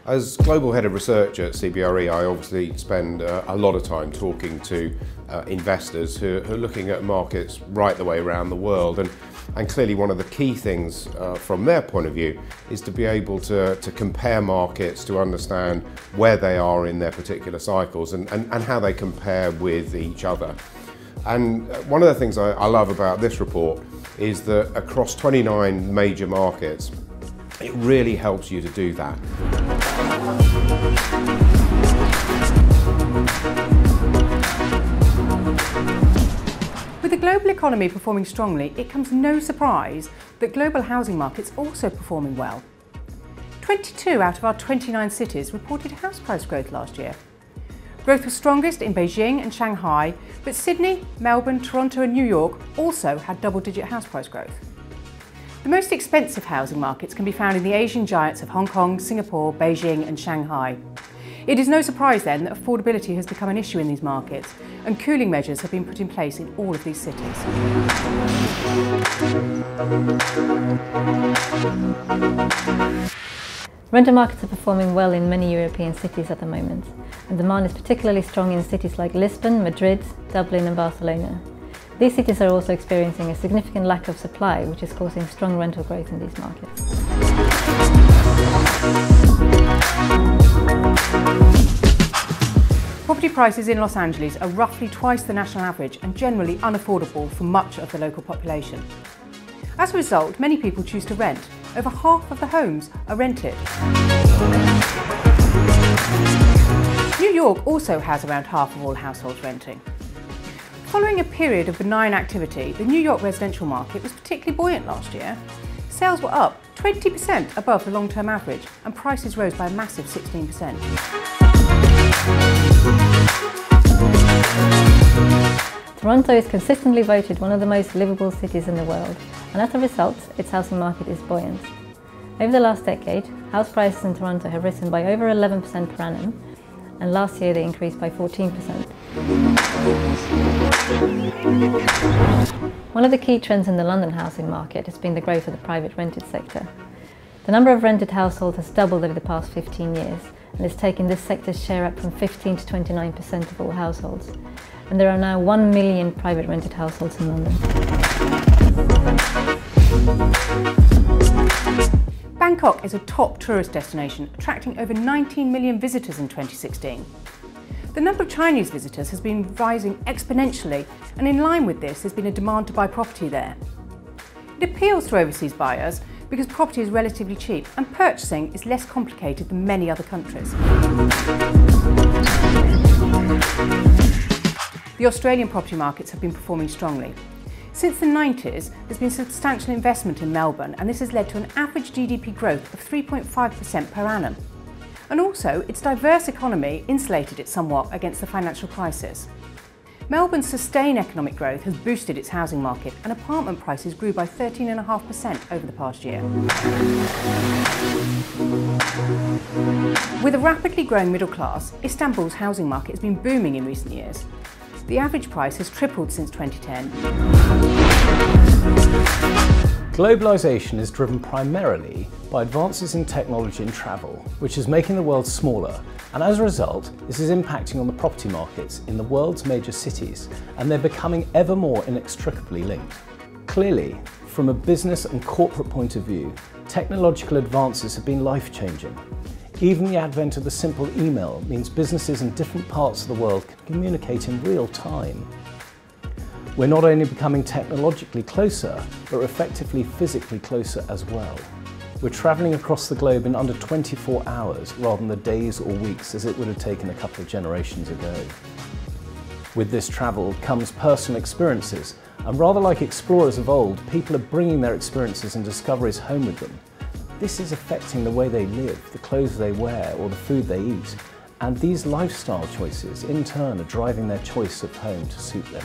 As Global Head of Research at CBRE, I obviously spend a lot of time talking to investors who are looking at markets right the way around the world. And clearly one of the key things from their point of view is to be able to compare markets, to understand where they are in their particular cycles and how they compare with each other. And one of the things I love about this report is that across 29 major markets, it really helps you to do that. With the global economy performing strongly, it comes no surprise that global housing markets are also performing well. 22 out of our 29 cities reported house price growth last year. Growth was strongest in Beijing and Shanghai, but Sydney, Melbourne, Toronto and New York also had double-digit house price growth. The most expensive housing markets can be found in the Asian giants of Hong Kong, Singapore, Beijing and Shanghai. It is no surprise then that affordability has become an issue in these markets, and cooling measures have been put in place in all of these cities. Rental markets are performing well in many European cities at the moment, and demand is particularly strong in cities like Lisbon, Madrid, Dublin and Barcelona. These cities are also experiencing a significant lack of supply, which is causing strong rental growth in these markets. Property prices in Los Angeles are roughly twice the national average and generally unaffordable for much of the local population. As a result, many people choose to rent. Over half of the homes are rented. New York also has around half of all households renting. Following a period of benign activity, the New York residential market was particularly buoyant last year. Sales were up 20% above the long-term average and prices rose by a massive 16%. Toronto is consistently voted one of the most livable cities in the world, and as a result, its housing market is buoyant. Over the last decade, house prices in Toronto have risen by over 11% per annum, and last year they increased by 14%. One of the key trends in the London housing market has been the growth of the private rented sector. The number of rented households has doubled over the past 15 years and has taken this sector's share up from 15 to 29% of all households. And there are now 1 million private rented households in London. Bangkok is a top tourist destination, attracting over 19 million visitors in 2016. The number of Chinese visitors has been rising exponentially, and in line with this, there's been a demand to buy property there. It appeals to overseas buyers because property is relatively cheap and purchasing is less complicated than many other countries. The Australian property markets have been performing strongly. Since the 90s, there's been substantial investment in Melbourne, and this has led to an average GDP growth of 3.5% per annum. And also, its diverse economy insulated it somewhat against the financial crisis. Melbourne's sustained economic growth has boosted its housing market, and apartment prices grew by 13.5% over the past year. With a rapidly growing middle class, Istanbul's housing market has been booming in recent years. The average price has tripled since 2010. Globalisation is driven primarily by advances in technology and travel, which is making the world smaller, and as a result, this is impacting on the property markets in the world's major cities, and they're becoming ever more inextricably linked. Clearly, from a business and corporate point of view, technological advances have been life-changing. Even the advent of the simple email means businesses in different parts of the world can communicate in real time. We're not only becoming technologically closer, but effectively physically closer as well. We're travelling across the globe in under 24 hours rather than the days or weeks as it would have taken a couple of generations ago. With this travel comes personal experiences, and rather like explorers of old, people are bringing their experiences and discoveries home with them. This is affecting the way they live, the clothes they wear, or the food they eat. And these lifestyle choices, in turn, are driving their choice of home to suit them.